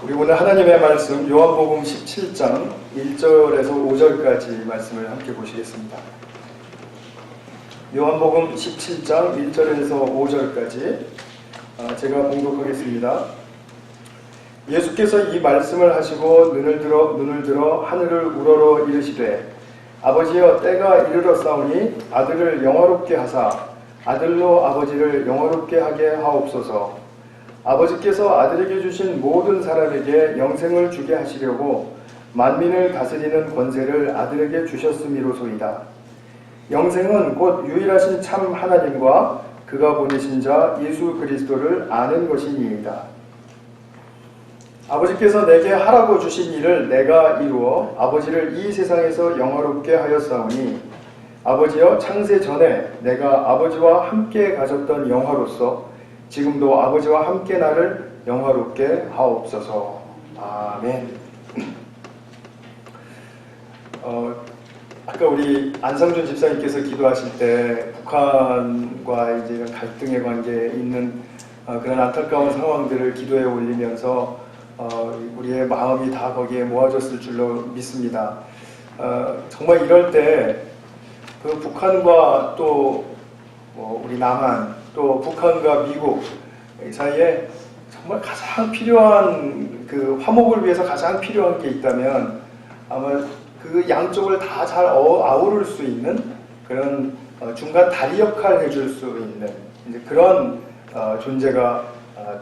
우리 오늘 하나님의 말씀 요한복음 17장 1절에서 5절까지 말씀을 함께 보시겠습니다. 요한복음 17장 1절에서 5절까지 제가 봉독하겠습니다. 예수께서 이 말씀을 하시고 눈을 들어 하늘을 우러러 이르시되 아버지여 때가 이르렀사오니 아들을 영화롭게 하사 아들로 아버지를 영화롭게 하게 하옵소서. 아버지께서 아들에게 주신 모든 사람에게 영생을 주게 하시려고 만민을 다스리는 권세를 아들에게 주셨음이로소이다. 영생은 곧 유일하신 참 하나님과 그가 보내신 자 예수 그리스도를 아는 것이니이다. 아버지께서 내게 하라고 주신 일을 내가 이루어 아버지를 이 세상에서 영화롭게 하였사오니 아버지여 창세 전에 내가 아버지와 함께 가졌던 영화로서 지금도 아버지와 함께 나를 영화롭게 하옵소서. 아멘. 아까 우리 안상준 집사님께서 기도하실 때 북한과 이제 이런 갈등의 관계에 있는 그런 안타까운 상황들을 기도에 올리면서 우리의 마음이 다 거기에 모아졌을 줄로 믿습니다. 정말 이럴 때 그 북한과 또 우리 남한 또 북한과 미국 이 사이에 정말 가장 필요한 그 화목을 위해서 가장 필요한 게 있다면 아마 그 양쪽을 다 잘 아우를 수 있는 그런 중간 다리 역할을 해줄 수 있는 이제 그런 존재가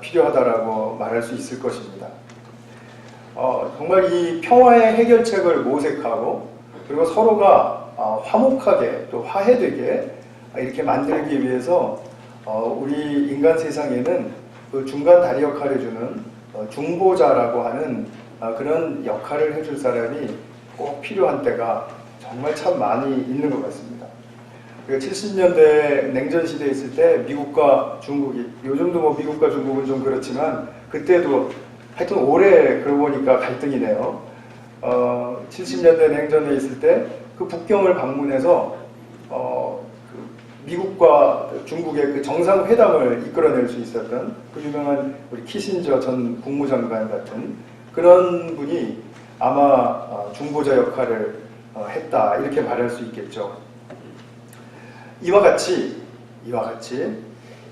필요하다라고 말할 수 있을 것입니다. 정말 이 평화의 해결책을 모색하고 그리고 서로가 화목하게 또 화해되게 이렇게 만들기 위해서 우리 인간 세상에는 그 중간 다리 역할을 해주는 중보자라고 하는 그런 역할을 해줄 사람이 꼭 필요한 때가 정말 참 많이 있는 것 같습니다. 70년대 냉전 시대에 있을 때 미국과 중국이, 요즘도 뭐 미국과 중국은 좀 그렇지만 그때도 하여튼 오래 그러고 보니까 갈등이네요. 70년대 냉전에 있을 때 그 북경을 방문해서 미국과 중국의 그 정상회담을 이끌어낼 수 있었던 그 유명한 우리 키신저 전 국무장관 같은 그런 분이 아마 중보자 역할을 했다 이렇게 말할 수 있겠죠. 이와 같이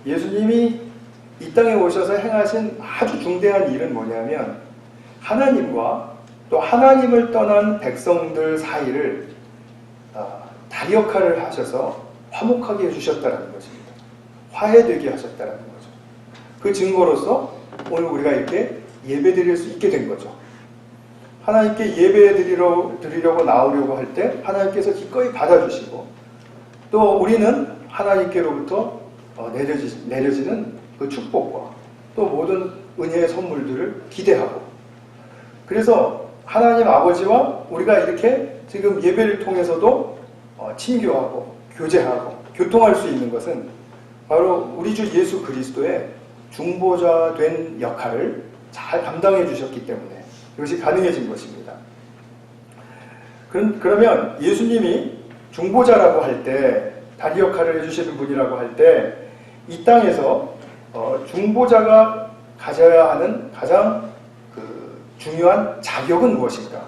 예수님이 이 땅에 오셔서 행하신 아주 중대한 일은 뭐냐면 하나님과 또 하나님을 떠난 백성들 사이를 다리 역할을 하셔서 화목하게 해주셨다는 것입니다. 화해되게 하셨다는 거죠. 그 증거로서 오늘 우리가 이렇게 예배드릴 수 있게 된 거죠. 하나님께 예배드리려고 나오려고 할 때 하나님께서 기꺼이 받아주시고 또 우리는 하나님께로부터 내려지는 그 축복과 또 모든 은혜의 선물들을 기대하고 그래서 하나님 아버지와 우리가 이렇게 지금 예배를 통해서도 친교하고 교제하고 교통할 수 있는 것은 바로 우리 주 예수 그리스도의 중보자 된 역할을 잘 감당해 주셨기 때문에 이것이 가능해진 것입니다. 그러면 예수님이 중보자라고 할 때 다리 역할을 해주시는 분이라고 할 때 이 땅에서 중보자가 가져야 하는 가장 중요한 자격은 무엇인가?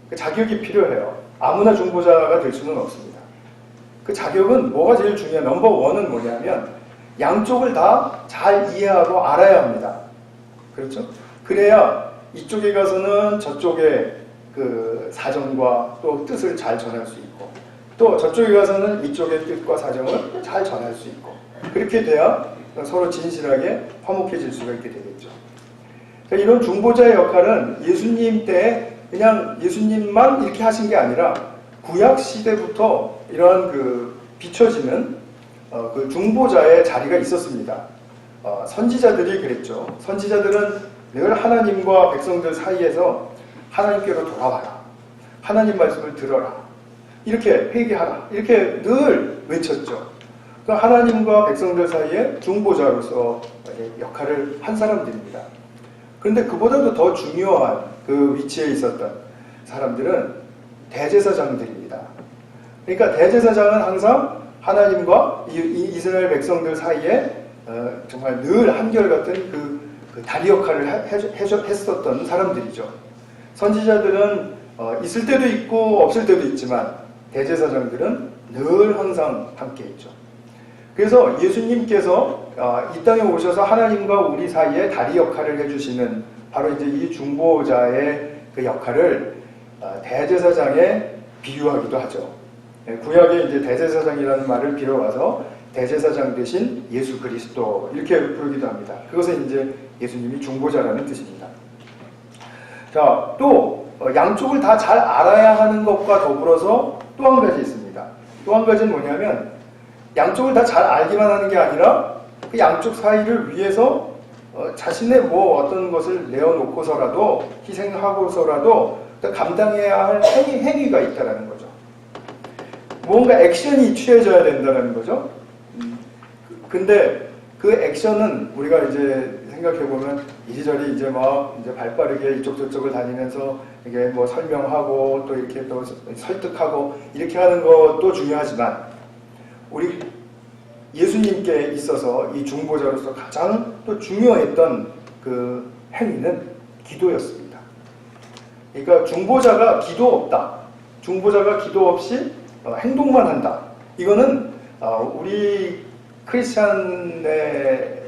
그 자격이 필요해요. 아무나 중보자가 될 수는 없습니다. 그 자격은 뭐가 제일 중요한 넘버 원은 뭐냐면 양쪽을 다 잘 이해하고 알아야 합니다. 그렇죠? 그래야 이쪽에 가서는 저쪽의 그 사정과 또 뜻을 잘 전할 수 있고 또 저쪽에 가서는 이쪽의 뜻과 사정을 잘 전할 수 있고 그렇게 돼야 서로 진실하게 화목해질 수가 있게 되겠죠. 이런 중보자의 역할은 예수님 때 그냥 예수님만 이렇게 하신 게 아니라 구약 시대부터 이러한 그 비춰지는 그 중보자의 자리가 있었습니다. 선지자들이 그랬죠. 선지자들은 늘 하나님과 백성들 사이에서 하나님께로 돌아와라. 하나님 말씀을 들어라. 이렇게 회개하라. 이렇게 늘 외쳤죠. 그러니까 하나님과 백성들 사이에 중보자로서 역할을 한 사람들입니다. 그런데 그보다도 더 중요한 그 위치에 있었던 사람들은 대제사장들입니다. 그러니까 대제사장은 항상 하나님과 이스라엘 백성들 사이에 정말 늘 한결같은 그 다리 역할을 했었던 사람들이죠. 선지자들은 있을 때도 있고 없을 때도 있지만 대제사장들은 늘 항상 함께했죠. 그래서 예수님께서 이 땅에 오셔서 하나님과 우리 사이에 다리 역할을 해주시는 바로 이제 이 중보자의 그 역할을 대제사장에 비유하기도 하죠. 구약에 이제 대제사장이라는 말을 빌어와서 대제사장 대신 예수 그리스도 이렇게 부르기도 합니다. 그것은 이제 예수님이 중보자라는 뜻입니다. 자, 또 양쪽을 다 잘 알아야 하는 것과 더불어서 또 한 가지 있습니다. 또 한 가지는 뭐냐면 양쪽을 다 잘 알기만 하는 게 아니라 그 양쪽 사이를 위해서 자신의 뭐 어떤 것을 내어놓고서라도 희생하고서라도 감당해야 할 행위가 있다는 거죠. 뭔가 액션이 취해져야 된다는 거죠. 근데 그 액션은 우리가 이제 생각해보면 이리저리 이제 막 이제 발빠르게 이쪽 저쪽을 다니면서 이게 뭐 설명하고 또 이렇게 또 설득하고 이렇게 하는 것도 중요하지만 우리 예수님께 있어서 이 중보자로서 가장 또 중요했던 그 행위는 기도였습니다. 그러니까 중보자가 기도 없다. 중보자가 기도 없이 행동만 한다. 이거는 우리 크리스찬에게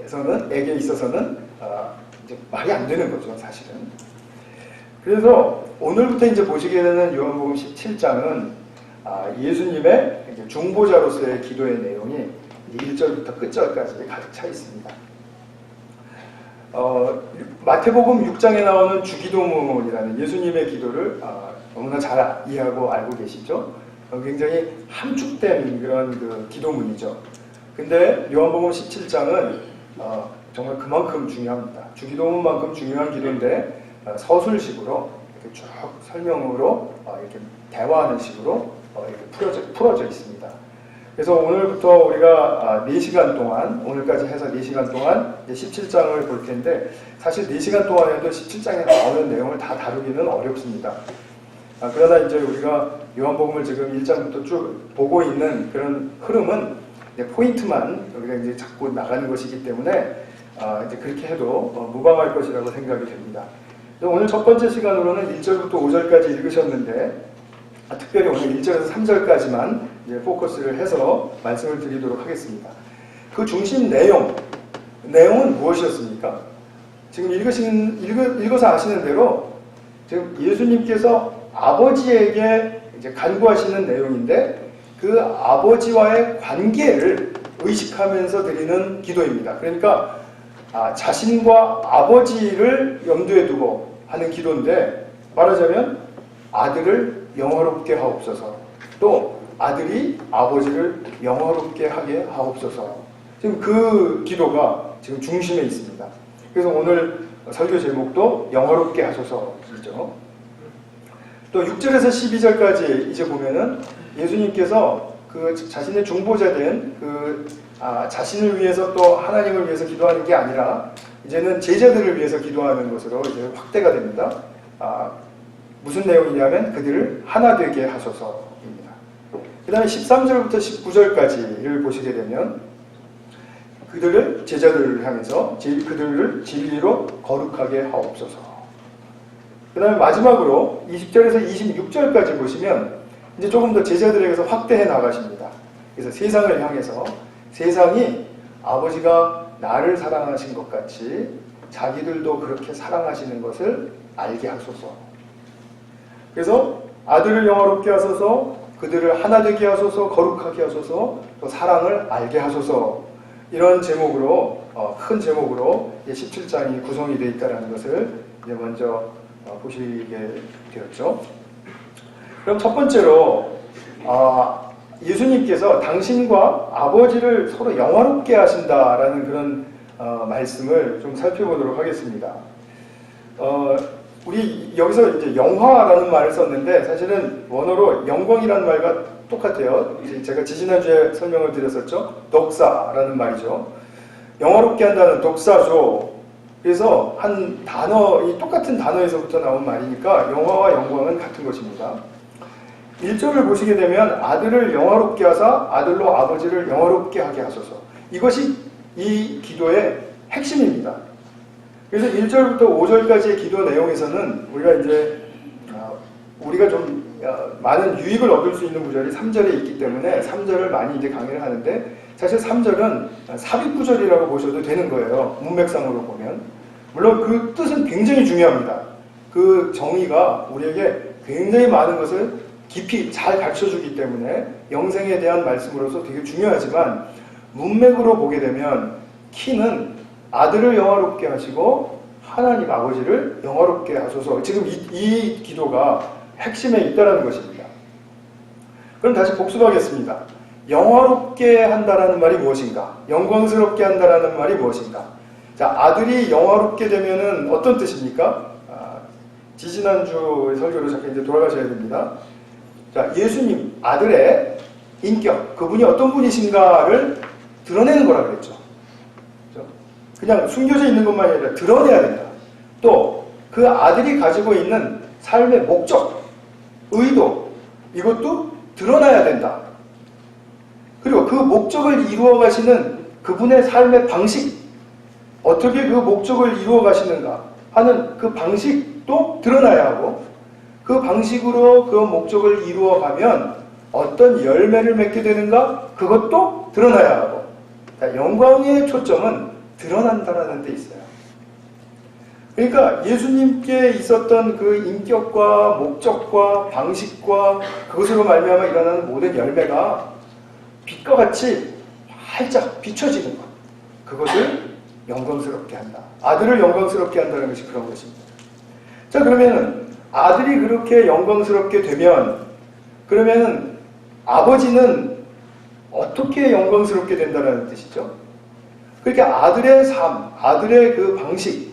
있어서는 이제 말이 안 되는 거죠, 사실은. 그래서 오늘부터 이제 보시게 되는 요한복음 17장은 예수님의 중보자로서의 기도의 내용이 1절부터 끝절까지 가득 차 있습니다. 마태복음 6장에 나오는 주기도문이라는 예수님의 기도를 너무나 잘 이해하고 알고 계시죠? 굉장히 함축된 그런 그 기도문이죠. 근데 요한복음 17장은 정말 그만큼 중요합니다. 주기도문만큼 중요한 기도인데 서술식으로 이렇게 쭉 설명으로 이렇게 대화하는 식으로 이렇게 풀어져 있습니다. 그래서 오늘부터 우리가 4시간 동안, 오늘까지 해서 4시간 동안 17장을 볼 텐데 사실 4시간 동안에도 17장에 나오는 내용을 다 다루기는 어렵습니다. 그러나 이제 우리가 요한복음을 지금 1장부터 쭉 보고 있는 그런 흐름은 포인트만 우리가 이제 잡고 나가는 것이기 때문에 이제 그렇게 해도 무방할 것이라고 생각이 됩니다. 오늘 첫 번째 시간으로는 1절부터 5절까지 읽으셨는데 특별히 오늘 1절에서 3절까지만 이제 포커스를 해서 말씀을 드리도록 하겠습니다. 그 중심 내용은 무엇이었습니까? 지금 읽어서 아시는 대로 지금 예수님께서 아버지에게 이제 간구하시는 내용인데 그 아버지와의 관계를 의식하면서 드리는 기도입니다. 그러니까 자신과 아버지를 염두에 두고 하는 기도인데 말하자면 아들을 영화롭게 하옵소서, 또 아들이 아버지를 영화롭게 하게 하옵소서. 지금 그 기도가 지금 중심에 있습니다. 그래서 오늘 설교 제목도 영화롭게 하소서이죠. 또 6절에서 12절까지 이제 보면은 예수님께서 그 자신의 중보자된 자신을 위해서 또 하나님을 위해서 기도하는 게 아니라 이제는 제자들을 위해서 기도하는 것으로 이제 확대가 됩니다. 무슨 내용이냐면 그들을 하나 되게 하소서입니다. 그 다음에 13절부터 19절까지를 보시게 되면 그들을 제자들을 향해서 그들을 진리로 거룩하게 하옵소서. 그 다음에 마지막으로 20절에서 26절까지 보시면 이제 조금 더 제자들에게서 확대해 나가십니다. 그래서 세상을 향해서 세상이 아버지가 나를 사랑하신 것 같이 자기들도 그렇게 사랑하시는 것을 알게 하소서. 그래서 아들을 영화롭게 하소서, 그들을 하나 되게 하소서, 거룩하게 하소서, 또 사랑을 알게 하소서. 이런 제목으로 큰 제목으로 17장이 구성이 되어 있다는 것을 이제 먼저 보시게 되었죠. 그럼 첫 번째로 예수님께서 당신과 아버지를 서로 영화롭게 하신다라는 그런 말씀을 좀 살펴보도록 하겠습니다. 우리 여기서 이제 영화라는 말을 썼는데 사실은 원어로 영광이라는 말과 똑같아요. 제가 지지난주에 설명을 드렸었죠. 독사라는 말이죠. 영화롭게 한다는 독사죠. 그래서 한 단어, 이 똑같은 단어에서부터 나온 말이니까 영화와 영광은 같은 것입니다. 1절을 보시게 되면 아들을 영화롭게 하사 아들로 아버지를 영화롭게 하게 하소서. 이것이 이 기도의 핵심입니다. 그래서 1절부터 5절까지의 기도 내용에서는 우리가 이제 우리가 좀 많은 유익을 얻을 수 있는 구절이 3절에 있기 때문에 3절을 많이 이제 강의를 하는데, 사실 3절은 삽입 구절이라고 보셔도 되는 거예요. 문맥상으로 보면. 물론 그 뜻은 굉장히 중요합니다. 그 정의가 우리에게 굉장히 많은 것을 깊이 잘 가르쳐주기 때문에 영생에 대한 말씀으로서 되게 중요하지만, 문맥으로 보게 되면 키는 아들을 영화롭게 하시고 하나님 아버지를 영화롭게 하소서, 지금 이 기도가 핵심에 있다는 것입니다. 그럼 다시 복습하겠습니다. 영화롭게 한다라는 말이 무엇인가? 영광스럽게 한다라는 말이 무엇인가? 자, 아들이 영화롭게 되면은 어떤 뜻입니까? 지지난주 설교로 잠깐 이제 돌아가셔야 됩니다. 자, 예수님 아들의 인격, 그분이 어떤 분이신가를 드러내는 거라 그랬죠. 그렇죠? 그냥 숨겨져 있는 것만이 아니라 드러내야 된다. 또 그 아들이 가지고 있는 삶의 목적, 의도, 이것도 드러나야 된다. 그리고 그 목적을 이루어 가시는 그분의 삶의 방식, 어떻게 그 목적을 이루어 가시는가 하는 그 방식도 드러나야 하고, 그 방식으로 그 목적을 이루어 가면 어떤 열매를 맺게 되는가, 그것도 드러나야 하고. 영광의 초점은 드러난다라는 데 있어요. 그러니까 예수님께 있었던 그 인격과 목적과 방식과 그것으로 말미암아 일어나는 모든 열매가 빛과 같이 활짝 비춰지는 것, 그것을 영광스럽게 한다. 아들을 영광스럽게 한다는 것이 그런 것입니다. 자, 그러면은 아들이 그렇게 영광스럽게 되면, 그러면은 아버지는 어떻게 영광스럽게 된다는 뜻이죠? 그러니까 아들의 삶, 아들의 그 방식,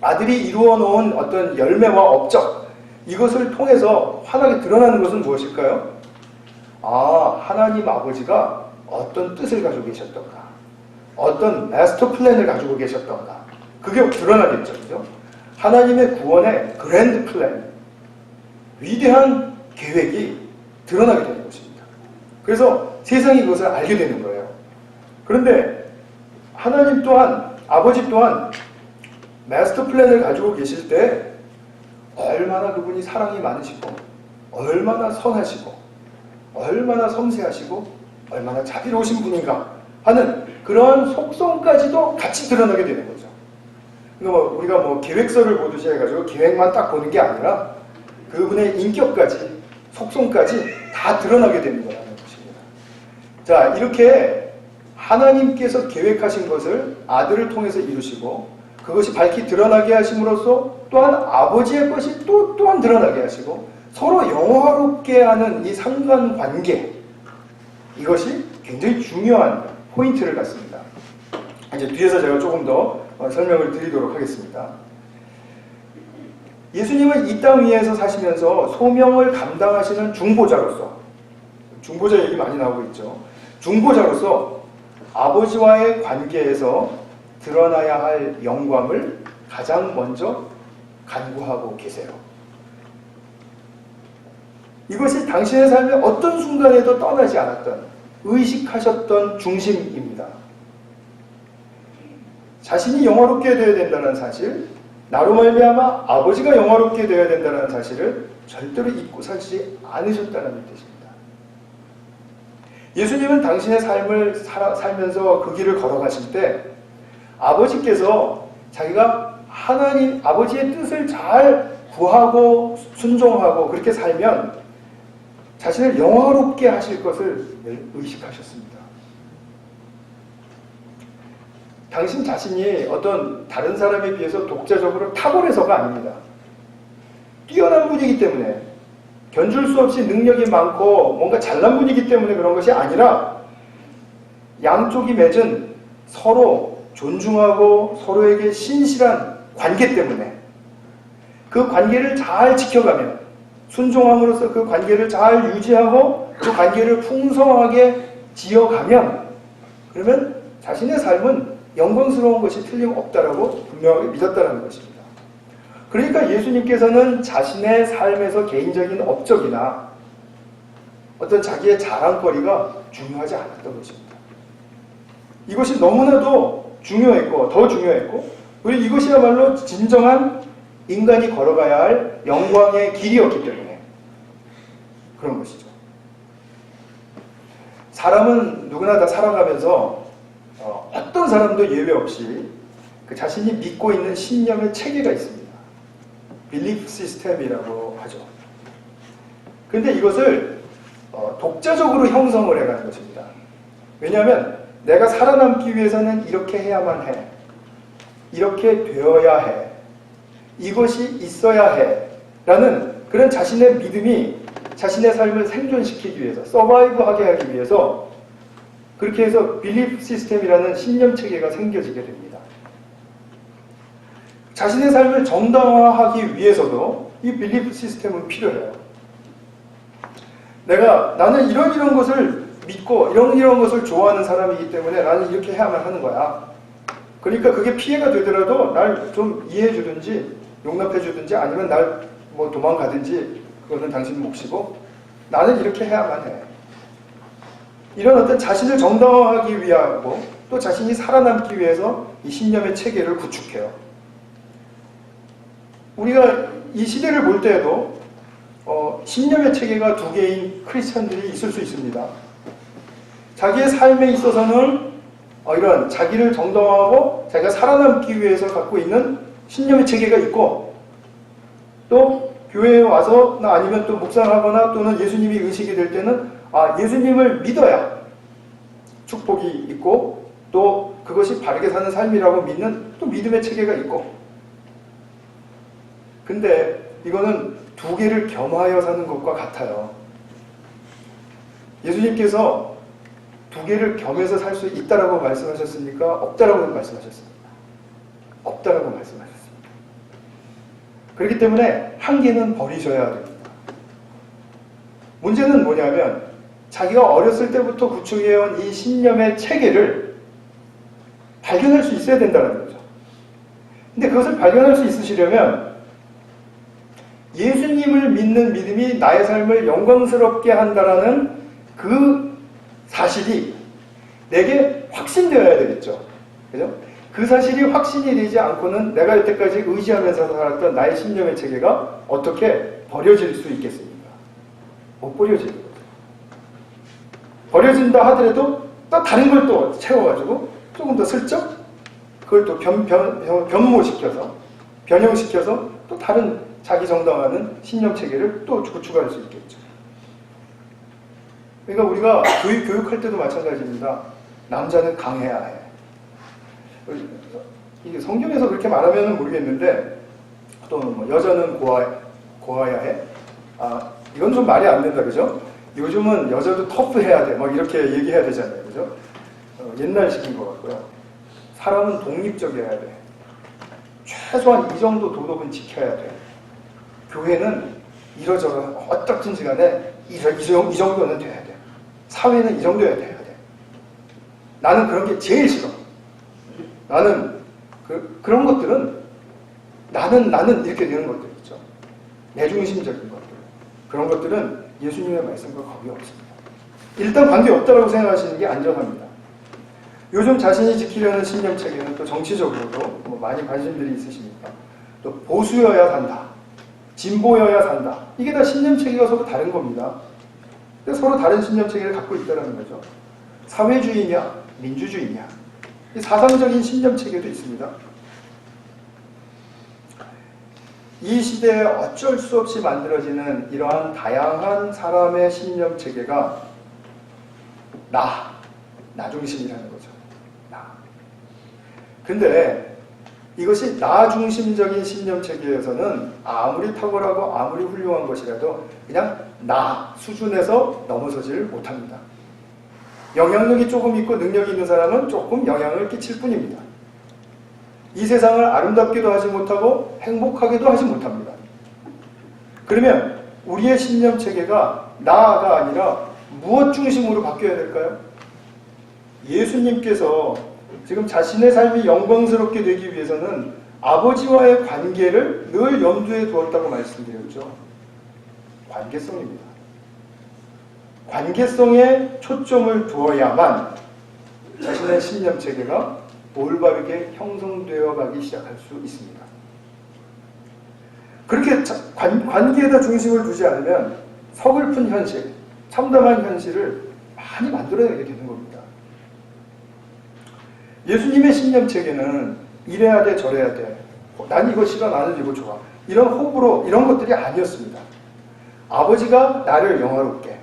아들이 이루어 놓은 어떤 열매와 업적, 이것을 통해서 환하게 드러나는 것은 무엇일까요? 하나님 아버지가 어떤 뜻을 가지고 계셨던가, 어떤 마스터 플랜을 가지고 계셨던가, 그게 드러나겠죠. 그죠? 하나님의 구원의 그랜드 플랜, 위대한 계획이 드러나게 되는 것입니다. 그래서 세상이 그것을 알게 되는 거예요. 그런데 하나님 또한, 아버지 또한 마스터 플랜을 가지고 계실 때 얼마나 그분이 사랑이 많으시고, 얼마나 선하시고, 얼마나 섬세하시고, 얼마나 자비로우신 분인가 하는 그런 속성까지도 같이 드러나게 되는 거죠. 그러니까 우리가 계획서를 보듯이 해가지고 계획만 딱 보는 게 아니라 그분의 인격까지, 속성까지 다 드러나게 되는 거라는 것입니다. 자, 이렇게 하나님께서 계획하신 것을 아들을 통해서 이루시고, 그것이 밝히 드러나게 하심으로써 또한 아버지의 것이 또한 드러나게 하시고, 서로 영화롭게 하는 이 상관관계, 이것이 굉장히 중요한 포인트를 갖습니다. 이제 뒤에서 제가 조금 더 설명을 드리도록 하겠습니다. 예수님은 이 땅 위에서 사시면서 소명을 감당하시는 중보자로서, 중보자 얘기 많이 나오고 있죠. 중보자로서 아버지와의 관계에서 드러나야 할 영광을 가장 먼저 간구하고 계세요. 이것이 당신의 삶의 어떤 순간에도 떠나지 않았던, 의식하셨던 중심입니다. 자신이 영화롭게 되어야 된다는 사실, 나로 말미암아 아버지가 영화롭게 되어야 된다는 사실을 절대로 잊고 살지 않으셨다는 뜻입니다. 예수님은 당신의 삶을 살면서 그 길을 걸어가실 때 아버지께서 자기가 하나님 아버지의 뜻을 잘 구하고 순종하고 그렇게 살면 자신을 영화롭게 하실 것을 의식하셨습니다. 당신 자신이 어떤 다른 사람에 비해서 독자적으로 탁월해서가 아닙니다. 뛰어난 분이기 때문에, 견줄 수 없이 능력이 많고 뭔가 잘난 분이기 때문에 그런 것이 아니라, 양쪽이 맺은 서로 존중하고 서로에게 신실한 관계 때문에, 그 관계를 잘 지켜가면, 순종함으로써 그 관계를 잘 유지하고 그 관계를 풍성하게 지어가면, 그러면 자신의 삶은 영광스러운 것이 틀림없다라고 분명하게 믿었다는 것입니다. 그러니까 예수님께서는 자신의 삶에서 개인적인 업적이나 어떤 자기의 자랑거리가 중요하지 않았던 것입니다. 이것이 너무나도 중요했고, 더 중요했고, 우리 이것이야말로 진정한 인간이 걸어가야 할 영광의 길이었기 때문에 그런 것이죠. 사람은 누구나 다 살아가면서 어떤 사람도 예외 없이 그 자신이 믿고 있는 신념의 체계가 있습니다. Belief System이라고 하죠. 근데 이것을 독자적으로 형성을 해가는 것입니다. 왜냐하면 내가 살아남기 위해서는 이렇게 해야만 해. 이렇게 되어야 해. 이것이 있어야 해. 라는 그런 자신의 믿음이 자신의 삶을 생존시키기 위해서, 서바이브하게 하기 위해서 그렇게 해서 빌리프 시스템이라는 신념 체계가 생겨지게 됩니다. 자신의 삶을 정당화하기 위해서도 이 빌리프 시스템은 필요해요. 나는 이런 것을 믿고 이런 것을 좋아하는 사람이기 때문에 나는 이렇게 해야만 하는 거야. 그러니까 그게 피해가 되더라도 날 좀 이해해 주든지 용납해 주든지 아니면 날 뭐 도망가든지 그거는 당신 몫이고 나는 이렇게 해야만 해. 이런 어떤 자신을 정당화하기 위하고 또 자신이 살아남기 위해서 이 신념의 체계를 구축해요. 우리가 이 시대를 볼 때에도 신념의 체계가 두 개인 크리스천들이 있을 수 있습니다. 자기의 삶에 있어서는 이런 자기를 정당화하고 자기가 살아남기 위해서 갖고 있는 신념의 체계가 있고 또 교회에 와서 아니면 또 묵상하거나 또는 예수님이 의식이 될 때는 예수님을 믿어야 축복이 있고 또 그것이 바르게 사는 삶이라고 믿는 또 믿음의 체계가 있고 근데 이거는 두 개를 겸하여 사는 것과 같아요. 예수님께서 두 개를 겸해서 살 수 있다라고 말씀하셨습니까? 없다라고 말씀하셨습니까? 없다라고 말씀하셨습니다. 그렇기 때문에 한 개는 버리셔야 됩니다. 문제는 뭐냐면 자기가 어렸을 때부터 구축해온 이 신념의 체계를 발견할 수 있어야 된다는 거죠. 근데 그것을 발견할 수 있으시려면 예수님을 믿는 믿음이 나의 삶을 영광스럽게 한다라는 그 사실이 내게 확신되어야 되겠죠. 그죠? 그 사실이 확신이 되지 않고는 내가 여태까지 의지하면서 살았던 나의 신념의 체계가 어떻게 버려질 수 있겠습니까? 못 버려지는 거죠. 버려진다 하더라도 또 다른 걸 또 채워가지고 조금 더 슬쩍 그걸 또 변모시켜서 변형시켜서 또 다른 자기 정당화하는 신념 체계를 또 구축할 수 있겠죠. 그러니까 우리가 교육할 때도 마찬가지입니다. 남자는 강해야 해. 이게 성경에서 그렇게 말하면 모르겠는데 또 뭐 여자는 고아야 해. 이건 좀 말이 안 된다, 그죠? 요즘은 여자도 터프해야 돼. 막 이렇게 얘기해야 되잖아요, 그죠? 옛날식인 것 같고요. 사람은 독립적이어야 돼. 최소한 이 정도 도덕은 지켜야 돼. 교회는 이러저러 어떻든지 간에 이 정도는 돼야 돼. 사회는 이 정도야 돼야 돼. 나는 그런 게 제일 싫어. 나는 그런 것들은 나는 이렇게 되는 것들 있죠. 내중심적인 것들. 그런 것들은 예수님의 말씀과 관계 없습니다. 일단 관계 없다라고 생각하시는 게 안전합니다. 요즘 자신이 지키려는 신념 체계는 또 정치적으로도 뭐 많이 관심들이 있으시니까 또 보수여야 산다. 진보여야 산다. 이게 다 신념 체계가 서로 다른 겁니다. 서로 다른 신념 체계를 갖고 있다는 거죠. 사회주의냐, 민주주의냐. 사상적인 신념 체계도 있습니다. 이 시대에 어쩔 수 없이 만들어지는 이러한 다양한 사람의 신념 체계가 나 중심이라는 거죠. 근데 이것이 나 중심적인 신념 체계에서는 아무리 탁월하고 아무리 훌륭한 것이라도 그냥 나 수준에서 넘어서지를 못합니다. 영향력이 조금 있고 능력이 있는 사람은 조금 영향을 끼칠 뿐입니다. 이 세상을 아름답게도 하지 못하고 행복하게도 하지 못합니다. 그러면 우리의 신념 체계가 나가 아니라 무엇 중심으로 바뀌어야 될까요? 예수님께서 지금 자신의 삶이 영광스럽게 되기 위해서는 아버지와의 관계를 늘 염두에 두었다고 말씀드렸죠. 관계성입니다. 관계성에 초점을 두어야만 자신의 신념 체계가 올바르게 형성되어 가기 시작할 수 있습니다. 그렇게 관계에다 중심을 두지 않으면 서글픈 현실, 참담한 현실을 많이 만들어내게 되는 겁니다. 예수님의 신념체계는 이래야 돼, 저래야 돼. 난 이거 싫어, 나는 이거 좋아. 이런 호불호, 이런 것들이 아니었습니다. 아버지가 나를 영화롭게,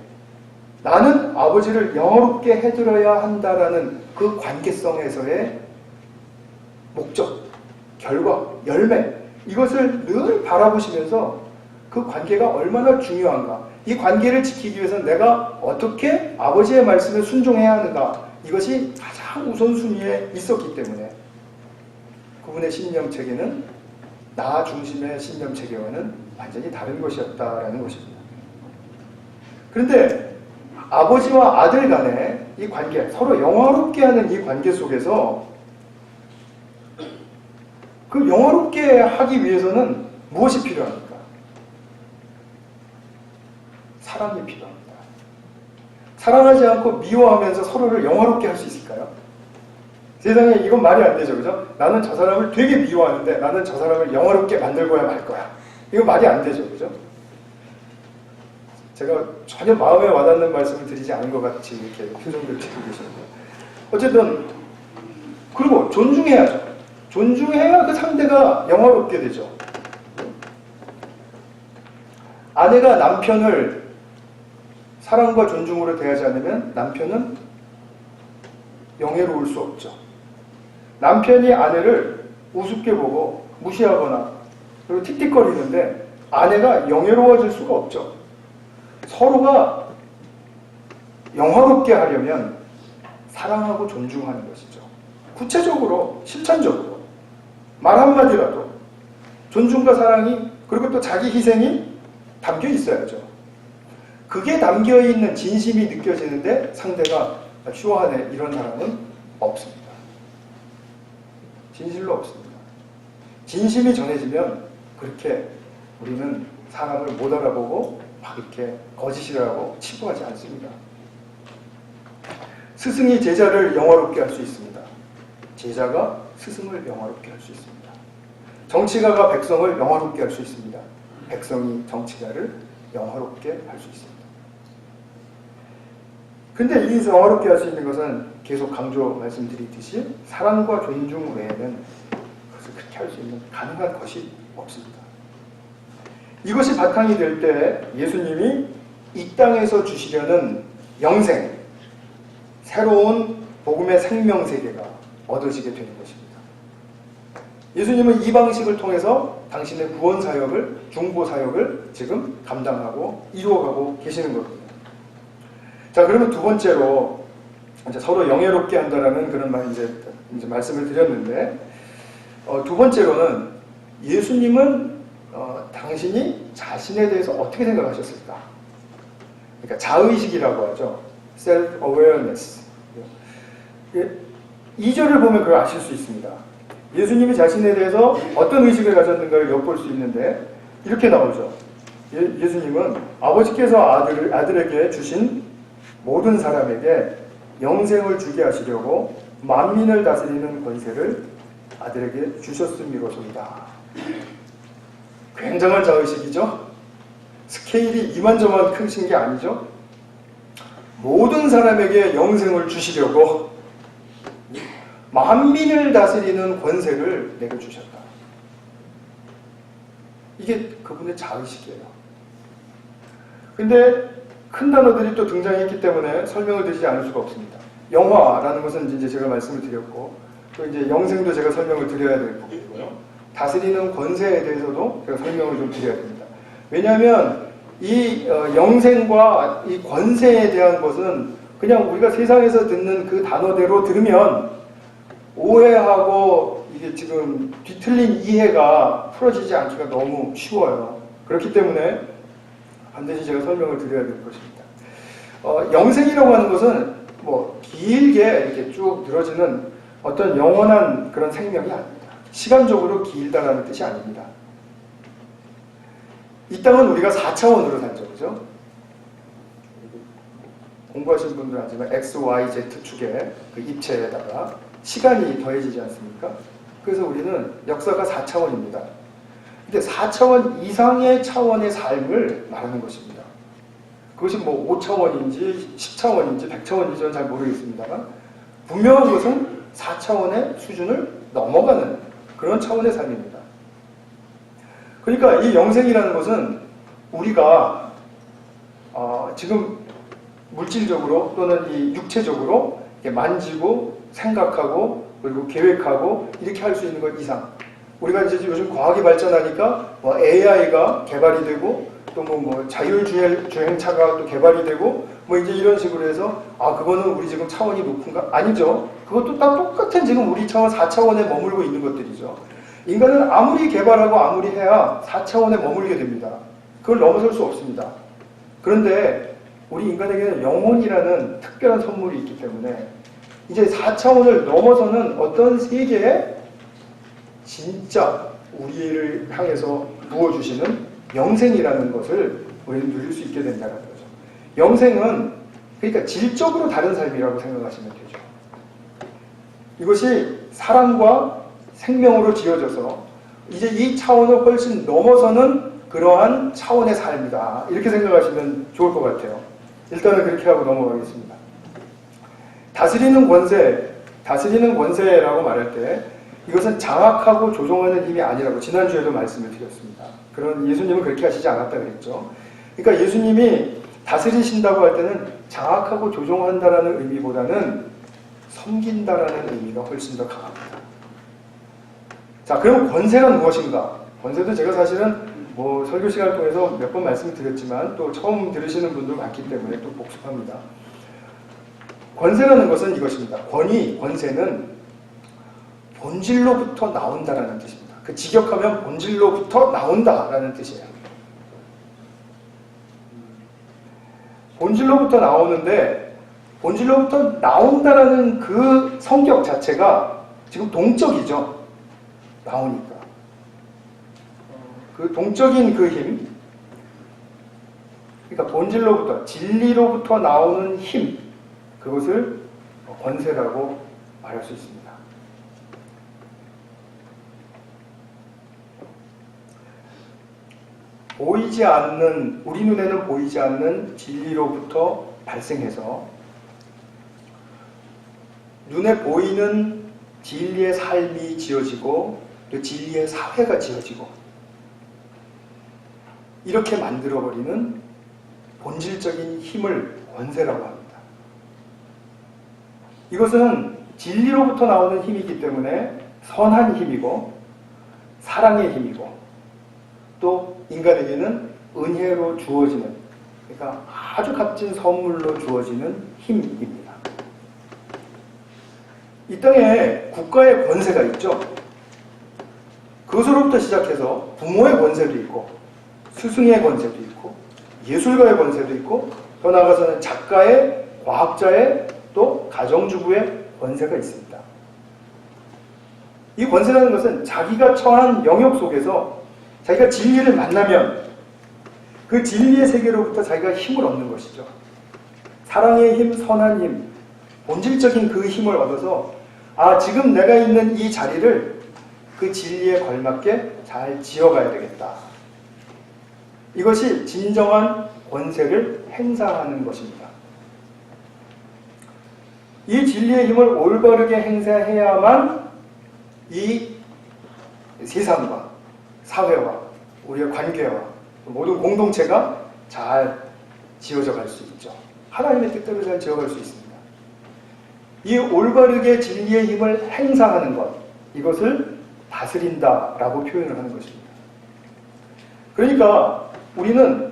나는 아버지를 영화롭게 해드려야 한다라는 그 관계성에서의 목적, 결과, 열매, 이것을 늘 바라보시면서 그 관계가 얼마나 중요한가, 이 관계를 지키기 위해서 내가 어떻게 아버지의 말씀에 순종해야 하는가, 이것이 가장 우선순위에 있었기 때문에 그분의 신념체계는 나 중심의 신념체계와는 완전히 다른 것이었다라는 것입니다. 그런데 아버지와 아들 간의 이 관계, 서로 영화롭게 하는 이 관계 속에서 그 영화롭게 하기 위해서는 무엇이 필요합니까? 사랑이 필요합니다. 사랑하지 않고 미워하면서 서로를 영화롭게 할 수 있을까요? 세상에 이건 말이 안 되죠, 그죠? 나는 저 사람을 되게 미워하는데 나는 저 사람을 영화롭게 만들고야 말 거야. 이거 말이 안 되죠, 그죠? 제가 전혀 마음에 와닿는 말씀을 드리지 않은 것 같이 이렇게 표정들 짓고 계시는데, 어쨌든 그리고 존중해야죠. 존중해야 그 상대가 영화롭게 되죠. 아내가 남편을 사랑과 존중으로 대하지 않으면 남편은 영예로울 수 없죠. 남편이 아내를 우습게 보고 무시하거나 그리고 틱틱거리는데 아내가 영예로워질 수가 없죠. 서로가 영화롭게 하려면 사랑하고 존중하는 것이죠. 구체적으로, 실천적으로 말 한마디라도 존중과 사랑이, 그리고 또 자기 희생이 담겨 있어야죠. 그게 담겨있는 진심이 느껴지는데 상대가 쇼하네, 이런 사람은 없습니다. 진실로 없습니다. 진심이 전해지면 그렇게 우리는 사람을 못 알아보고 막 이렇게 거짓이라고 치부하지 않습니다. 스승이 제자를 영화롭게 할 수 있습니다. 제자가 스승을 영화롭게 할 수 있습니다. 정치가가 백성을 영화롭게 할 수 있습니다. 백성이 정치가를 영화롭게 할 수 있습니다. 근데 이 영화롭게 할 수 있는 것은 계속 강조 말씀드리듯이 사랑과 존중 외에는 그것을 그렇게 할 수 있는 가능한 것이 없습니다. 이것이 바탕이 될 때 예수님이 이 땅에서 주시려는 영생, 새로운 복음의 생명세계가 얻어지게 되는 것입니다. 예수님은 이 방식을 통해서 당신의 구원사역을, 중보사역을 지금 감당하고 이루어가고 계시는 겁니다. 자, 그러면 두 번째로 이제 서로 영예롭게 한다라는 그런 말 이제 말씀을 드렸는데, 두 번째로는 예수님은 당신이 자신에 대해서 어떻게 생각하셨을까? 그러니까 자의식이라고 하죠. self-awareness. 2절을 보면 그걸 아실 수 있습니다. 예수님이 자신에 대해서 어떤 의식을 가졌는가를 엿볼 수 있는데 이렇게 나오죠. 예수님은 아버지께서 아들에게 주신 모든 사람에게 영생을 주게 하시려고 만민을 다스리는 권세를 아들에게 주셨음이로소이다. 굉장한 자의식이죠. 스케일이 이만저만 크신 게 아니죠. 모든 사람에게 영생을 주시려고 만민을 다스리는 권세를 내게 주셨다. 이게 그분의 자의식이에요. 근데 큰 단어들이 또 등장했기 때문에 설명을 드리지 않을 수가 없습니다. 영화라는 것은 이제 제가 말씀을 드렸고, 또 이제 영생도 제가 설명을 드려야 될 부분이고요. 다스리는 권세에 대해서도 제가 설명을 좀 드려야 됩니다. 왜냐하면 이 영생과 이 권세에 대한 것은 그냥 우리가 세상에서 듣는 그 단어대로 들으면 오해하고 이게 지금 뒤틀린 이해가 풀어지지 않기가 너무 쉬워요. 그렇기 때문에 반드시 제가 설명을 드려야 될 것입니다. 영생이라고 하는 것은 뭐 길게 이렇게 쭉 늘어지는 어떤 영원한 그런 생명이 아닙니다. 시간적으로 길다라는 뜻이 아닙니다. 이 땅은 우리가 4차원으로 살죠, 그죠? 공부하신 분들은 알지만 X, Y, Z 축의 그 입체에다가 시간이 더해지지 않습니까? 그래서 우리는 역사가 4차원입니다. 근데 4차원 이상의 차원의 삶을 말하는 것입니다. 그것이 뭐 5차원인지 10차원인지 100차원인지 저는 잘 모르겠습니다만 분명한 것은 4차원의 수준을 넘어가는 그런 차원의 삶입니다. 그러니까 이 영생이라는 것은 우리가 지금 물질적으로 또는 이 육체적으로 만지고 생각하고 그리고 계획하고 이렇게 할 수 있는 것 이상 우리가 이제 요즘 과학이 발전하니까 뭐 AI가 개발이 되고 또 뭐 자율주행차가 또 개발이 되고 뭐 이제 이런 식으로 해서 그거는 우리 지금 차원이 높은가? 아니죠. 그것도 딱 똑같은 지금 우리 차원 4차원에 머물고 있는 것들이죠. 인간은 아무리 개발하고 아무리 해야 4차원에 머물게 됩니다. 그걸 넘어설 수 없습니다. 그런데 우리 인간에게는 영혼이라는 특별한 선물이 있기 때문에 이제 4차원을 넘어서는 어떤 세계에 진짜 우리를 향해서 부어주시는 영생이라는 것을 우리는 누릴 수 있게 된다는 거죠. 영생은 그러니까 질적으로 다른 삶이라고 생각하시면 되죠. 이것이 사랑과 생명으로 지어져서 이제 이 차원을 훨씬 넘어서는 그러한 차원의 삶이다. 이렇게 생각하시면 좋을 것 같아요. 일단은 그렇게 하고 넘어가겠습니다. 다스리는 권세라고 말할 때 이것은 장악하고 조종하는 힘이 아니라고 지난주에도 말씀을 드렸습니다. 그런 예수님은 그렇게 하시지 않았다 그랬죠. 그러니까 예수님이 다스리신다고 할 때는 장악하고 조종한다라는 의미보다는 섬긴다라는 의미가 훨씬 더 강합니다. 자, 그럼 권세가 무엇인가? 권세도 제가 사실은 뭐 설교 시간을 통해서 몇 번 말씀을 드렸지만 또 처음 들으시는 분도 많기 때문에 또 복습합니다. 권세라는 것은 이것입니다. 권세는 본질로부터 나온다라는 뜻입니다. 그 직역하면 본질로부터 나온다라는 뜻이에요. 본질로부터 나오는데 본질로부터 나온다라는 그 성격 자체가 지금 동적이죠. 나오니까. 그 동적인 그 힘, 그러니까 본질로부터, 진리로부터 나오는 힘, 그것을 권세라고 말할 수 있습니다. 보이지 않는, 우리 눈에는 보이지 않는 진리로부터 발생해서 눈에 보이는 진리의 삶이 지어지고 또 진리의 사회가 지어지고 이렇게 만들어버리는 본질적인 힘을 권세라고 합니다. 이것은 진리로부터 나오는 힘이기 때문에 선한 힘이고 사랑의 힘이고 또 인간에게는 은혜로 주어지는, 그러니까 아주 값진 선물로 주어지는 힘입니다. 이 땅에 국가의 권세가 있죠. 그것으로부터 시작해서 부모의 권세도 있고 스승의 권세도 있고 예술가의 권세도 있고 더 나아가서는 작가의, 과학자의, 또 가정주부의 권세가 있습니다. 이 권세라는 것은 자기가 처한 영역 속에서 자기가 진리를 만나면 그 진리의 세계로부터 자기가 힘을 얻는 것이죠. 사랑의 힘, 선한 힘, 본질적인 그 힘을 얻어서 지금 내가 있는 이 자리를 그 진리에 걸맞게 잘 지어가야 되겠다. 이것이 진정한 권세를 행사하는 것입니다. 이 진리의 힘을 올바르게 행사해야만 이 세상과 사회와 우리의 관계와 모든 공동체가 잘 지어져 갈 수 있죠. 하나님의 뜻대로 잘 지어갈 수 있습니다. 이 올바르게 진리의 힘을 행사하는 것, 이것을 다스린다라고 표현을 하는 것입니다. 그러니까 우리는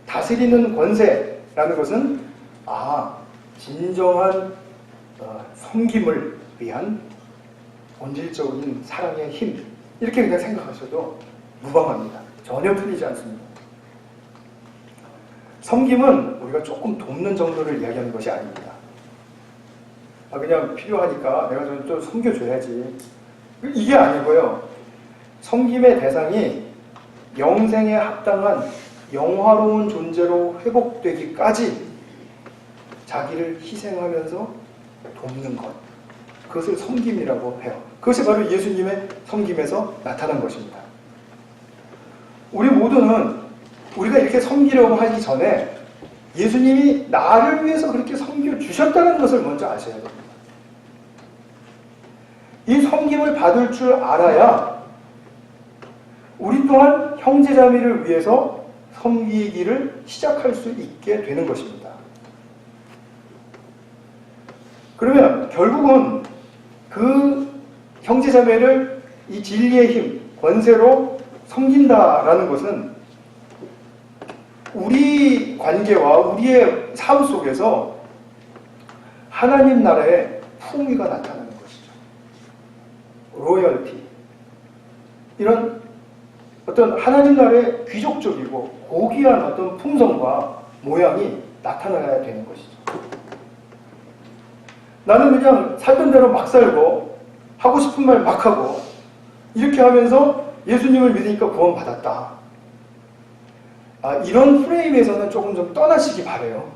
다스리는 권세라는 것은 진정한 섬김을 위한 본질적인 사랑의 힘, 이렇게 그냥 생각하셔도 무방합니다. 전혀 틀리지 않습니다. 섬김은 우리가 조금 돕는 정도를 이야기하는 것이 아닙니다. 그냥 필요하니까 내가 좀 섬겨줘야지. 이게 아니고요. 섬김의 대상이 영생에 합당한 영화로운 존재로 회복되기까지 자기를 희생하면서 돕는 것. 그것을 섬김이라고 해요. 그것이 바로 예수님의 섬김에서 나타난 것입니다. 우리 모두는 우리가 이렇게 섬기려고 하기 전에 예수님이 나를 위해서 그렇게 섬겨주셨다는 것을 먼저 아셔야 됩니다. 이 섬김을 받을 줄 알아야 우리 또한 형제자매를 위해서 섬기기를 시작할 수 있게 되는 것입니다. 그러면 결국은 그 형제자매를 이 진리의 힘, 권세로 섬긴다라는 것은 우리 관계와 우리의 삶 속에서 하나님 나라의 풍미가 나타나는 것이죠. 로열티. 이런 어떤 하나님 나라의 귀족적이고 고귀한 어떤 풍성과 모양이 나타나야 되는 것이죠. 나는 그냥 살던 대로 막 살고 하고 싶은 말 막 하고 이렇게 하면서 예수님을 믿으니까 구원받았다. 이런 프레임에서는 조금 좀 떠나시기 바라요.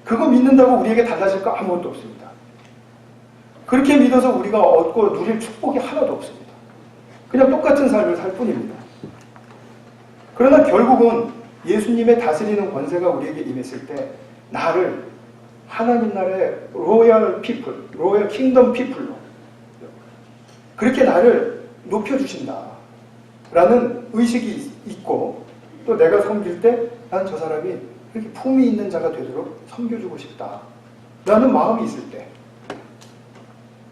그거 믿는다고 우리에게 달라질 거 아무것도 없습니다. 그렇게 믿어서 우리가 얻고 누릴 축복이 하나도 없습니다. 그냥 똑같은 삶을 살 뿐입니다. 그러나 결국은 예수님의 다스리는 권세가 우리에게 임했을 때 나를 하나님 나라의 로열 피플, 로열 킹덤 피플로 그렇게 나를 높여주신다 라는 의식이 있고 또 내가 섬길 때 난 저 사람이 이렇게 품이 있는 자가 되도록 섬겨주고 싶다 라는 마음이 있을 때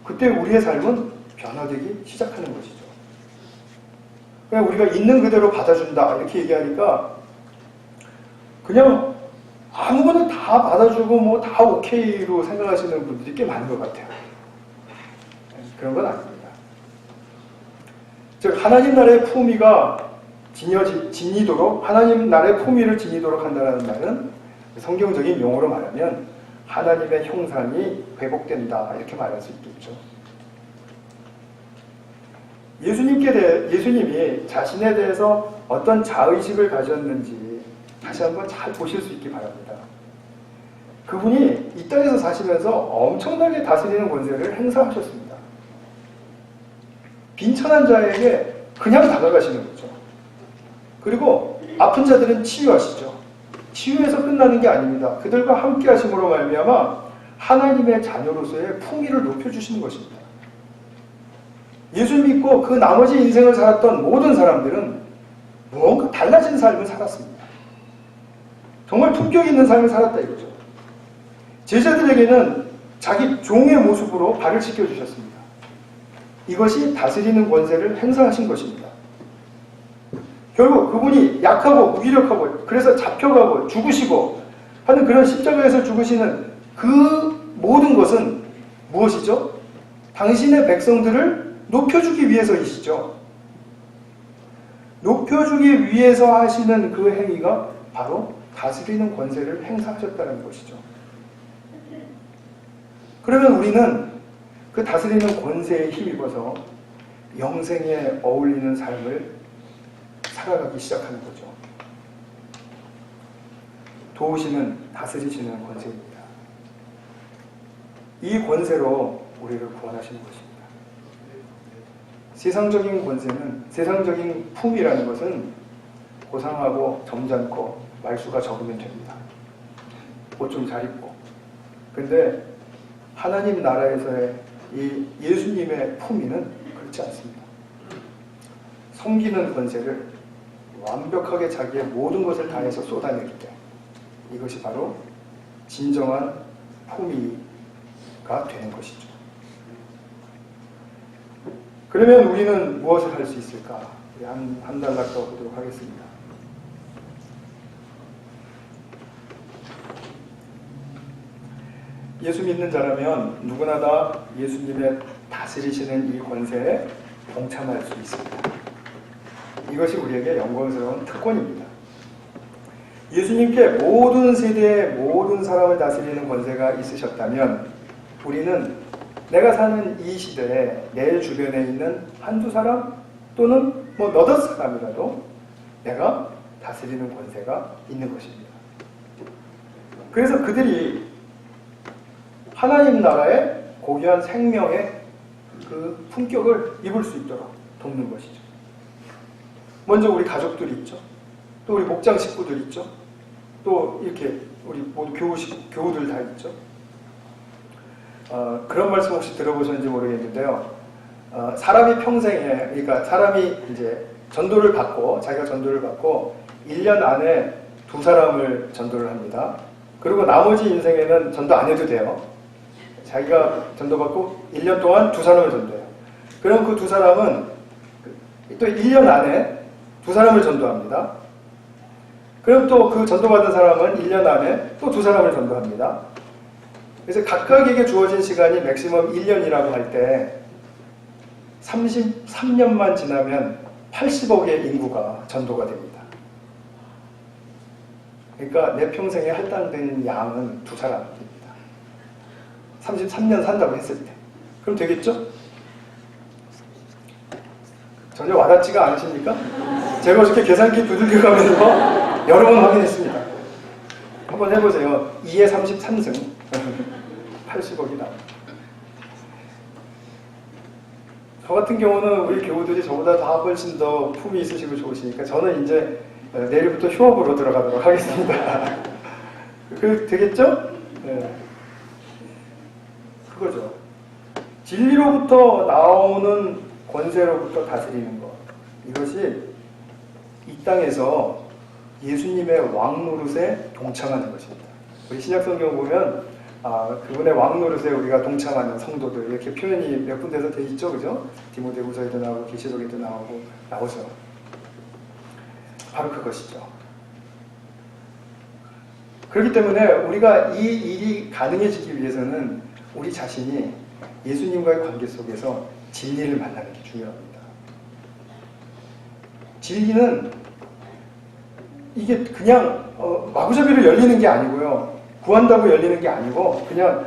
그때 우리의 삶은 변화되기 시작하는 것이죠. 그냥 우리가 있는 그대로 받아준다 이렇게 얘기하니까 그냥 아무거나 다 받아주고 뭐 다 오케이로 생각하시는 분들이 꽤 많은 것 같아요. 그런 건 아닙니다. 즉 하나님 나라의 품위가 지니도록 하나님 나라의 품위를 지니도록 한다는 말은 성경적인 용어로 말하면 하나님의 형상이 회복된다 이렇게 말할 수 있겠죠. 예수님이 자신에 대해서 어떤 자의식을 가졌는지 다시 한번 잘 보실 수 있기 바랍니다. 그분이 이 땅에서 사시면서 엄청나게 다스리는 권세를 행사하셨습니다. 빈천한 자에게 그냥 다가가시는 거죠. 그리고 아픈 자들은 치유하시죠. 치유해서 끝나는 게 아닙니다. 그들과 함께 하심으로 말미암아 하나님의 자녀로서의 품위를 높여주시는 것입니다. 예수 믿고 그 나머지 인생을 살았던 모든 사람들은 무언가 달라진 삶을 살았습니다. 정말 품격 있는 삶을 살았다 이거죠. 제자들에게는 자기 종의 모습으로 발을 씻겨주셨습니다. 이것이 다스리는 권세를 행사하신 것입니다. 결국 그분이 약하고 무기력하고 그래서 잡혀가고 죽으시고 하는 그런 십자가에서 죽으시는 그 모든 것은 무엇이죠? 당신의 백성들을 높여주기 위해서이시죠. 높여주기 위해서 하시는 그 행위가 바로 다스리는 권세를 행사하셨다는 것이죠. 그러면 우리는 그 다스리는 권세에 힘입어서 영생에 어울리는 삶을 살아가기 시작하는 거죠. 도우시는, 다스리시는 권세입니다. 이 권세로 우리를 구원하시는 것입니다. 세상적인 권세는, 세상적인 품이라는 것은 고상하고 점잖고 말수가 적으면 됩니다. 옷 좀 잘 입고. 근데 하나님 나라에서의 이 예수님의 품위는 그렇지 않습니다. 섬기는 권세를 완벽하게 자기의 모든 것을 다해서 쏟아낼 때 이것이 바로 진정한 품위가 되는 것이죠. 그러면 우리는 무엇을 할 수 있을까? 한 단락 더 보도록 하겠습니다. 예수 믿는 자라면 누구나 다 예수님의 다스리시는 이 권세에 동참할 수 있습니다. 이것이 우리에게 영광스러운 특권입니다. 예수님께 모든 세대의 모든 사람을 다스리는 권세가 있으셨다면 우리는 내가 사는 이 시대에 내 주변에 있는 한두 사람 또는 뭐 너댓 사람이라도 내가 다스리는 권세가 있는 것입니다. 그래서 그들이 하나님 나라의 고귀한 생명의 그 품격을 입을 수 있도록 돕는 것이죠. 먼저 우리 가족들이 있죠. 또 우리 목장 식구들 있죠. 또 이렇게 우리 모두 교우들 다 있죠. 그런 말씀 혹시 들어보셨는지 모르겠는데요. 사람이 평생에, 그러니까 사람이 이제 전도를 받고, 자기가 전도를 받고 1년 안에 2사람을 전도를 합니다. 그리고 나머지 인생에는 전도 안 해도 돼요. 자기가 전도받고 1년 동안 2사람을 전도해요. 그럼 그 2사람은 또 1년 안에 2사람을 전도합니다. 그럼 또 그 전도받은 사람은 1년 안에 또 2사람을 전도합니다. 그래서 각각에게 주어진 시간이 맥시멈 1년이라고 할 때 33년만 지나면 80억의 인구가 전도가 됩니다. 그러니까 내 평생에 할당된 양은 2사람입니다. 33년 산다고 했을 때. 그럼 되겠죠? 전혀 와닿지가 않으십니까? 제가 어저께 계산기 두들겨 가면서 여러 번 확인했습니다. 한번 해보세요. 2에 33승 80억이 나옵니다. 저 같은 경우는 우리 교우들이 저보다 다 훨씬 더 품이 있으시고 좋으시니까 저는 이제 내일부터 휴업으로 들어가도록 하겠습니다. 되겠죠? 네. 그거죠. 진리로부터 나오는 권세로부터 다스리는 것. 이것이 이 땅에서 예수님의 왕 노릇에 동참하는 것입니다. 우리 신약성경 보면 그분의 왕 노릇에 우리가 동참하는 성도들 이렇게 표현이 몇 군데서 돼 있죠, 그죠? 디모데후서에도 나오고 계시록에도 나오죠. 바로 그것이죠. 그렇기 때문에 우리가 이 일이 가능해지기 위해서는 우리 자신이 예수님과의 관계 속에서 진리를 만나는 게 중요합니다. 진리는 이게 그냥 마구잡이로 열리는 게 아니고요. 구한다고 열리는 게 아니고 그냥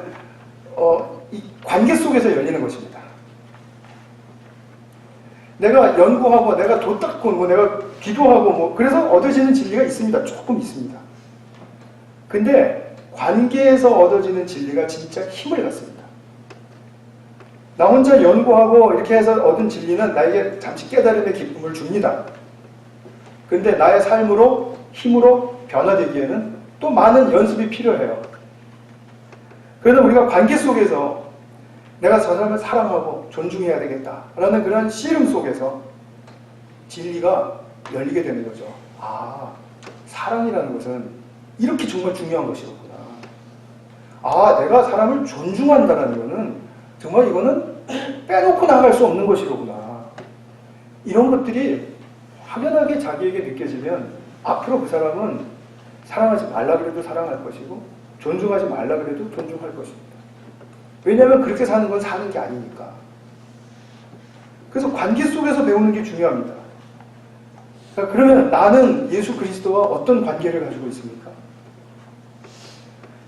이 관계 속에서 열리는 것입니다. 내가 연구하고 내가 도 닦고 내가 기도하고 그래서 얻어지는 진리가 있습니다. 조금 있습니다. 근데 관계에서 얻어지는 진리가 진짜 힘을 갖습니다. 나 혼자 연구하고 이렇게 해서 얻은 진리는 나에게 잠시 깨달음의 기쁨을 줍니다. 근데 나의 삶으로 힘으로 변화되기에는 또 많은 연습이 필요해요. 그래서 우리가 관계 속에서 내가 저 사람을 사랑하고 존중해야 되겠다라는 그런 씨름 속에서 진리가 열리게 되는 거죠. 사랑이라는 것은 이렇게 정말 중요한 것이로구나. 내가 사람을 존중한다는 것은 정말 이거는 빼놓고 나갈 수 없는 것이로구나. 이런 것들이 확연하게 자기에게 느껴지면 앞으로 그 사람은 사랑하지 말라 그래도 사랑할 것이고 존중하지 말라 그래도 존중할 것입니다. 왜냐하면 그렇게 사는 건 사는 게 아니니까. 그래서 관계 속에서 배우는 게 중요합니다. 그러면 나는 예수 그리스도와 어떤 관계를 가지고 있습니까?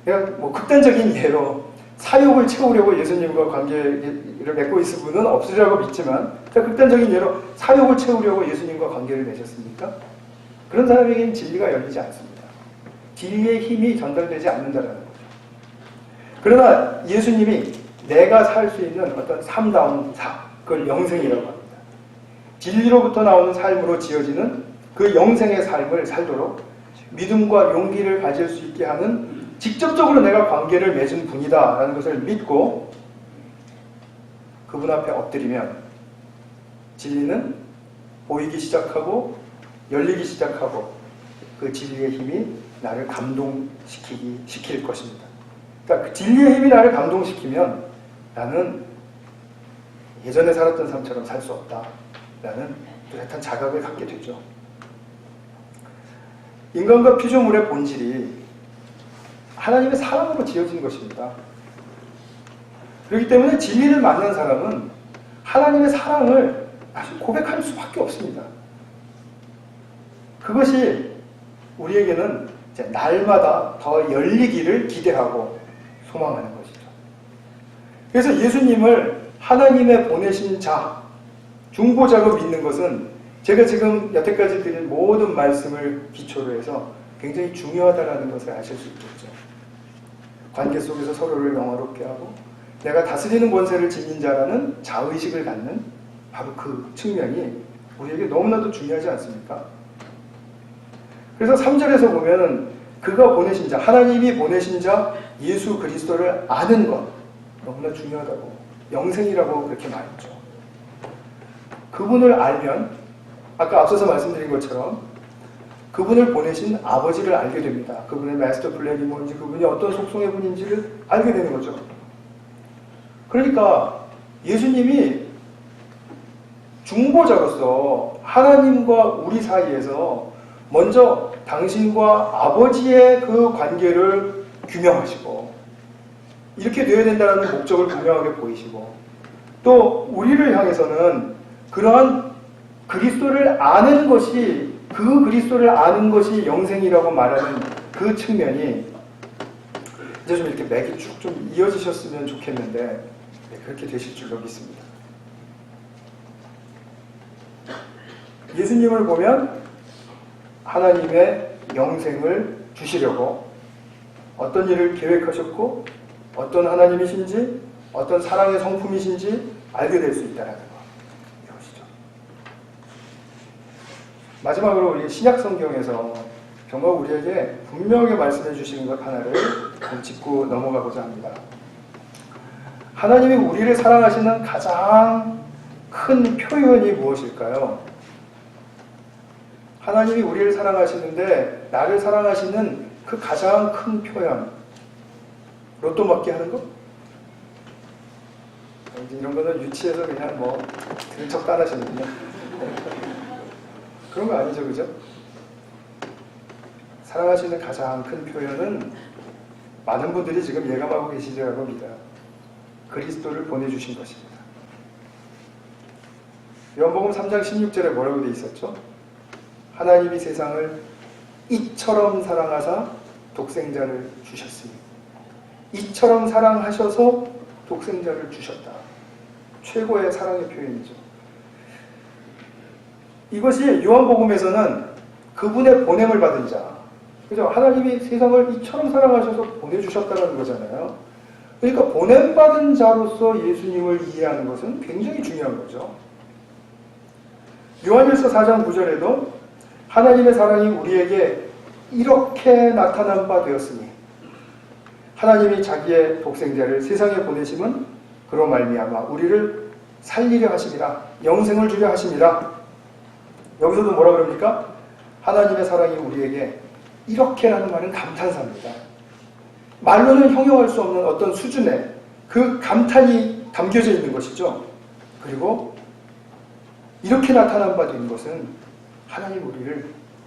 내가 극단적인 예로 사욕을 채우려고 예수님과 관계를 맺고 있을 분은 없으리라고 믿지만 극단적인 예로 사욕을 채우려고 예수님과 관계를 맺었습니까? 그런 사람에게는 진리가 열리지 않습니다. 진리의 힘이 전달되지 않는다는 거죠. 그러나 예수님이 내가 살 수 있는 어떤 삶다운 그걸 영생이라고 합니다. 진리로부터 나오는 삶으로 지어지는 그 영생의 삶을 살도록 믿음과 용기를 가질 수 있게 하는 직접적으로 내가 관계를 맺은 분이다 라는 것을 믿고 그분 앞에 엎드리면 진리는 보이기 시작하고 열리기 시작하고 그 진리의 힘이 나를 감동시킬 것입니다. 그러니까 그 진리의 힘이 나를 감동시키면 나는 예전에 살았던 삶처럼 살 수 없다 라는 뚜렷한 자각을 갖게 되죠. 인간과 피조물의 본질이 하나님의 사랑으로 지어진 것입니다. 그렇기 때문에 진리를 만난 사람은 하나님의 사랑을 다시 고백할 수밖에 없습니다. 그것이 우리에게는 이제 날마다 더 열리기를 기대하고 소망하는 것이죠. 그래서 예수님을 하나님의 보내신 자, 중보자로 믿는 것은 제가 지금 여태까지 드린 모든 말씀을 기초로 해서 굉장히 중요하다는 것을 아실 수 있겠죠. 관계 속에서 서로를 영화롭게 하고 내가 다스리는 권세를 지닌 자라는 자의식을 갖는 바로 그 측면이 우리에게 너무나도 중요하지 않습니까? 그래서 3절에서 보면 그가 보내신 자, 하나님이 보내신 자 예수 그리스도를 아는 것 너무나 중요하다고, 영생이라고 그렇게 말했죠. 그분을 알면 아까 앞서서 말씀드린 것처럼 그분을 보내신 아버지를 알게 됩니다. 그분의 마스터 플랜이 뭔지, 그분이 어떤 속성의 분인지를 알게 되는 거죠. 그러니까 예수님이 중보자로서 하나님과 우리 사이에서 먼저 당신과 아버지의 그 관계를 규명하시고 이렇게 되어야 된다는 목적을 분명하게 보이시고, 또 우리를 향해서는 그러한 그리스도를 아는 것이, 그 그리스도를 아는 것이 영생이라고 말하는 그 측면이 이제 좀 이렇게 맥이 쭉 좀 이어지셨으면 좋겠는데, 네, 그렇게 되실 줄로 믿습니다. 예수님을 보면 하나님의 영생을 주시려고 어떤 일을 계획하셨고 어떤 하나님이신지 어떤 사랑의 성품이신지 알게 될 수 있다는 것, 이것이죠. 마지막으로 우리 신약 성경에서 정말 우리에게 분명하게 말씀해 주시는 것 하나를 짚고 넘어가고자 합니다. 하나님이 우리를 사랑하시는 가장 큰 표현이 무엇일까요? 하나님이 우리를 사랑하시는데 나를 사랑하시는 그 가장 큰 표현, 로또 맞게 하는 거? 이런 거는 유치해서 그냥 뭐 들은 척 따라하시는군요. 그런 거 아니죠, 그죠? 사랑하시는 가장 큰 표현은 많은 분들이 지금 예감하고 계시리라고 믿어요. 그리스도를 보내주신 것입니다. 요한복음 3장 16절에 뭐라고 돼 있었죠? 하나님이 세상을 이처럼 사랑하사 독생자를 주셨으니, 이처럼 사랑하셔서 독생자를 주셨다. 최고의 사랑의 표현이죠. 이것이 요한복음에서는 그분의 보냄을 받은 자, 그죠? 하나님이 세상을 이처럼 사랑하셔서 보내주셨다는 거잖아요. 그러니까 보냄받은 자로서 예수님을 이해하는 것은 굉장히 중요한 거죠. 요한일서 4장 9절에도 하나님의 사랑이 우리에게 이렇게 나타난 바 되었으니 하나님이 자기의 독생자를 세상에 보내심은 그로 말미암아 우리를 살리려 하심이라, 영생을 주려 하심이라. 여기서도 뭐라 그럽니까? 하나님의 사랑이 우리에게 이렇게라는 말은 감탄사입니다. 말로는 형용할 수 없는 어떤 수준의 그 감탄이 담겨져 있는 것이죠. 그리고 이렇게 나타난 바 된 것은 하나님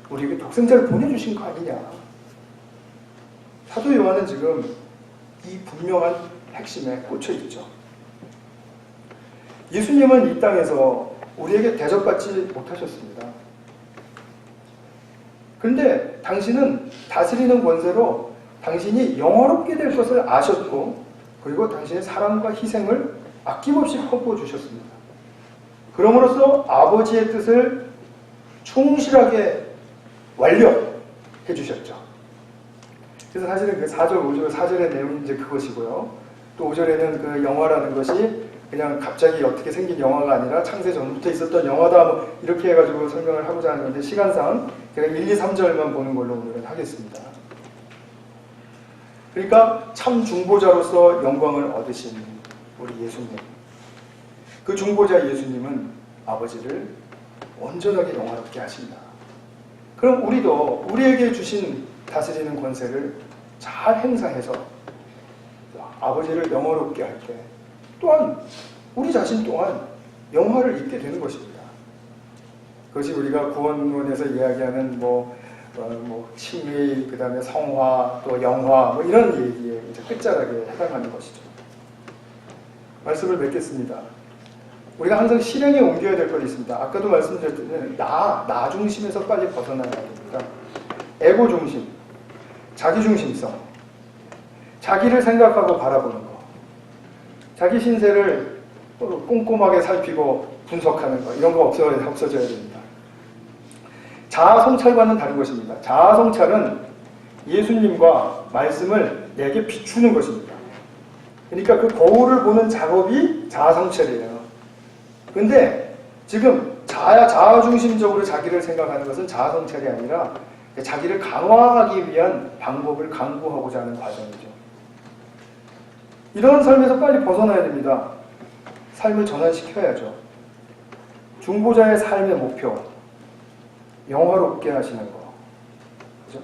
우리에게 독생자를 보내주신 거 아니냐. 사도 요한은 지금 이 분명한 핵심에 꽂혀 있죠. 예수님은 이 땅에서 우리에게 대접받지 못하셨습니다. 그런데 당신은 다스리는 권세로 당신이 영화롭게 될 것을 아셨고, 그리고 당신의 사랑과 희생을 아낌없이 퍼부어 주셨습니다. 그럼으로써 아버지의 뜻을 충실하게 완료해 주셨죠. 그래서 사실은 그 4절, 5절, 4절의 내용이 이제 그것이고요. 또 5절에는 그 영화라는 것이 그냥 갑자기 어떻게 생긴 영화가 아니라 창세 전부터 있었던 영화다, 뭐 이렇게 해가지고 설명을 하고자 하는 건데, 시간상 제가 1, 2, 3절만 보는 걸로 오늘은 하겠습니다. 그러니까 참 중보자로서 영광을 얻으신 우리 예수님, 그 중보자 예수님은 아버지를 온전하게 영화롭게 하신다. 그럼 우리도 우리에게 주신 다스리는 권세를 잘 행사해서 아버지를 영화롭게 할 때 또한 우리 자신 또한 영화를 입게 되는 것입니다. 그것이 우리가 구원론에서 이야기하는 칭의, 그 다음에 성화, 또 영화, 뭐 이런 얘기에 이제 끝자락에 해당하는 것이죠. 말씀을 맺겠습니다. 우리가 항상 실행에 옮겨야 될 것이 있습니다. 아까도 말씀드렸듯이 나 중심에서 빨리 벗어나야 됩니다. 에고 중심, 자기 중심성, 자기를 생각하고 바라보는 것, 자기 신세를 꼼꼼하게 살피고 분석하는 것, 이런 거 없어져야 됩니다. 자아 성찰과는 다른 것입니다. 자아 성찰은 예수님과 말씀을 내게 비추는 것입니다. 그러니까 그 거울을 보는 작업이 자아성찰이에요. 근데 지금 자아중심적으로 자기를 생각하는 것은 자아성찰이 아니라 자기를 강화하기 위한 방법을 강구하고자 하는 과정이죠. 이런 삶에서 빨리 벗어나야 됩니다. 삶을 전환시켜야죠. 중보자의 삶의 목표, 영화롭게 하시는 거. 그죠?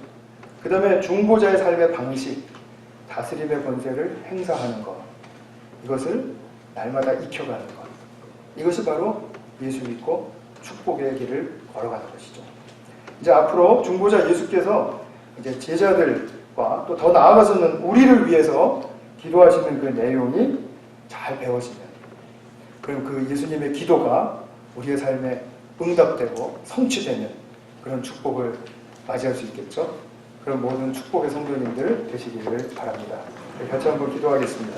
그 다음에 중보자의 삶의 방식, 다스림의 권세를 행사하는 것. 이것을 날마다 익혀가는 것. 이것이 바로 예수 믿고 축복의 길을 걸어가는 것이죠. 이제 앞으로 중보자 예수께서 이제 제자들과 또 더 나아가서는 우리를 위해서 기도하시는 그 내용이 잘 배워지면, 그럼 그 예수님의 기도가 우리의 삶에 응답되고 성취되는 그런 축복을 맞이할 수 있겠죠. 그런 모든 축복의 성도님들 되시기를 바랍니다. 같이 한번 기도하겠습니다.